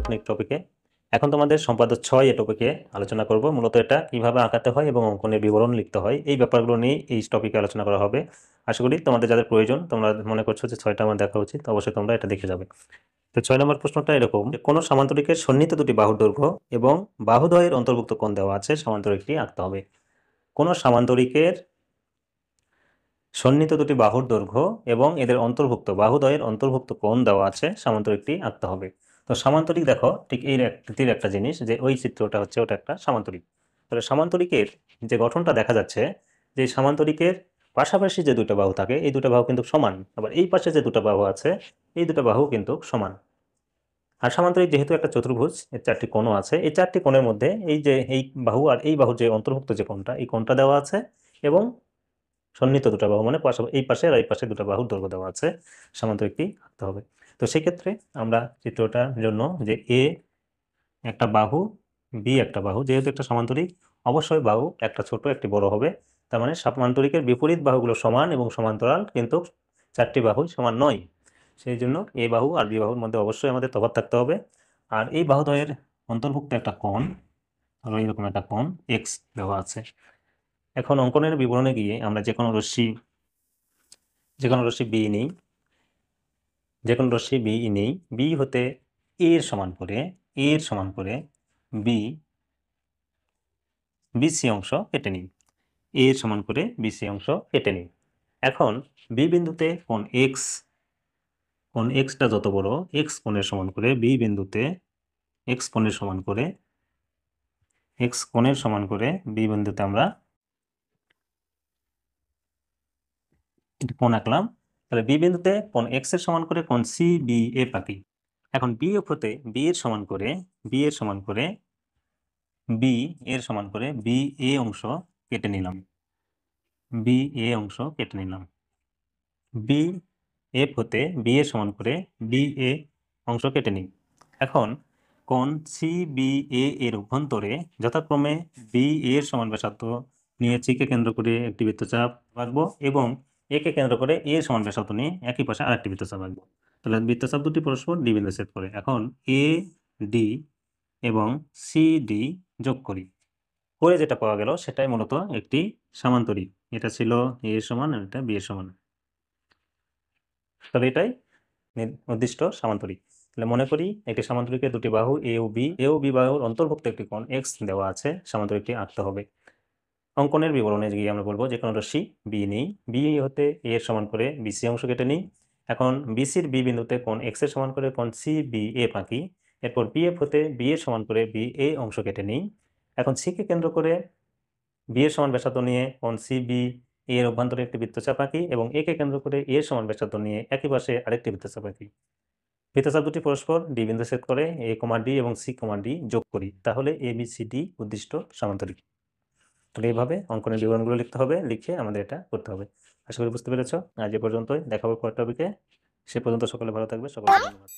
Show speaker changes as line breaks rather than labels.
নতুন এক টপিকে। এখন তোমাদের সম্পাদ্য 6 এই টপিকে আলোচনা করব। মূলত এটা কিভাবে আঁকাতে হয় এবং অঙ্কনের বিবরণ লিখতে হয় এই ব্যাপারগুলো নিয়ে এই টপিকে আলোচনা করা হবে। আশা করি তোমাদের যাদের প্রয়োজন, তোমরা মনে করছো যে 6টা আমার দেখা উচিত, অবশ্যই তোমরা এটা দেখে যাবে। তো 6 নম্বর প্রশ্নটা এরকম যে কোন সামান্তরিকের সন্নিহিত দুটি বাহুর দৈর্ঘ্য এবং বাহুদ্বয়ের অন্তর্ভুক্ত কোণ দেওয়া আছে, সামান্তরিকটি আঁকতে হবে। কোন সামান্তরিকের সন্নিহিত দুটি বাহুর দৈর্ঘ্য এবং এদের অন্তর্ভুক্ত বাহুদ্বয়ের অন্তর্ভুক্ত কোণ দেওয়া আছে, সামান্তরিকটি আঁকতে হবে। তো সামান্তরিক দেখো ঠিক এই আকৃতির একটা জিনিস, যে ওই চিত্রটা হচ্ছে ওটা একটা সামান্তরিক। তাহলে সামান্তরিকের যে গঠনটা দেখা যাচ্ছে, যে সামান্তরিকের পাশাপাশি যে দুটো বাহু থাকে এই দুটো বাহু কিন্তু সমান, আবার এই পাশে যে দুটো বাহু আছে এই দুটো বাহু কিন্তু সমান। আর সামান্তরিক যেহেতু একটা চতুর্ভুজ, এর 4টি কোণও আছে, এই 4টি কোণের মধ্যে এই যে এই বাহু আর এই বাহুর যে অন্তর্ভুক্ত যে কোণটা, এই কোণটা দেওয়া আছে এবং সন্নিহিত দুটো বাহু মানে এই পাশে আর এই পাশে দুটো বাহুর দৈর্ঘ্য দেওয়া আছে, সামান্তরিকটি আঁকতে হবে। তো সেই ক্ষেত্রে আমরা চিত্রটার জন্য যে এ একটা বাহু, বি একটা বাহু, যেহেতু একটা সামান্তরিক অবশ্যই বাহু একটা ছোট একটি বড় হবে, তার মানে সামান্তরিকের বিপরীত বাহুগুলো সমান এবং সমান্তরাল, কিন্তু 4টি বাহু সমান নয়। সেই জন্য এ বাহু আর বি বাহুর মধ্যে অবশ্যই আমাদের তফাৎ থাকতে হবে। আর এই বাহুদ্বয়ের অন্তর্ভুক্ত একটা কোণ, ধরো এইরকম একটা কোণ এক্স দেওয়া আছে। এখন অঙ্কনের বিবরণে গিয়ে আমরা যে কোনো রশ্মি বি নিই, যে কোনো রশ্মি বি নিই, বি হতে এর সমান করে বি বিসি অংশ কেটে নিই, এর সমান করে বিসি অংশ কেটে নিই। এখন বি বিন্দুতে কোণ এক্সটা যত বড়, এক্স কোণের সমান করে বি বিন্দুতে এক্স কোণের সমান করে বি বিন্দুতে আমরা কোণ আঁকলাম। তাহলে বি বিন্দুতে কোণ এক্স এর সমান করে কোণ সি বি এ পাকি। এখন বি হতে বি এর সমান করে বি এর সমান করে বি এ অংশ কেটে নিলাম, বি এ অংশ কেটে নিলাম। বি এফ হতে বি এর সমান করে বি এ অংশ কেটে নিই। এখন কোণ সি বি এ এর অভ্যন্তরে যথাক্রমে বি এর সমান ব্যাসার্ধ নিয়ে সি কে কেন্দ্র করে একটি বৃত্তচাপ আঁকবো এবং এ কে কেন্দ্র করে এ সমান ব্যাসার্ধ নিয়ে একই পাশে আরেকটি বৃত্তচাপ আঁকবো। তাহলে বৃত্তচাপ দুটি পরস্পর ডি বিন্দু ছেদ করে। এখন এ ডি এবং সি ডি যোগ করি, করে যেটা পাওয়া গেল সেটাই মূলত একটি সামান্তরিক। এটা ছিল এ এর সমান আর এটা বি এর সমান, তাহলে এটাই নির্দিষ্ট সামান্তরিক। তাহলে মনে করি একটি সামান্তরিকের দুটি বাহু এ ও বি বাহুর অন্তর্ভুক্ত একটি কোণ এক্স দেওয়া আছে, সামান্তরিকটি আঁকতে হবে। অঙ্কনের বিবরণে গিয়ে আমরা বলবো যে কোনো রশ্মি বি নিই, বি হতে এ এর সমান করে বিসি অংশ কেটে নিই। এখন বিসির বি বিন্দুতে কোণ এক্স এর সমান করে কোণ সি বি এ আঁকি। এরপর বি এফ হতে বি এর সমান করে বি এ অংশ কেটে নিই। এখন সি কে কেন্দ্র করে বি এর সমান ব্যাসার্ধ নিয়ে কোণ সি বি এর অভ্যন্তরে একটি বৃত্তচাপ আঁকি এবং এ কে কেন্দ্র করে এর সমান ব্যাসার্ধ নিয়ে একই পাশে আরেকটি বৃত্তচাপ আঁকি। বৃত্তচাপ দুটি পরস্পর ডি বিন্দু ছেদ করে এ কমা ডি এবং সি কমা ডি যোগ করি, তাহলে এ বি সি ডি উদ্দিষ্ট সামান্তরিক। তাহলে এইভাবে অঙ্কনের বিবরণগুলো লিখতে হবে, লিখে আমাদের এটা করতে হবে। আশা করি বুঝতে পেরেছ। আজ এ পর্যন্তই, দেখা হবে পরের টপিকে। সে পর্যন্ত সকলে ভালো থাকবে, সকলকে ধন্যবাদ।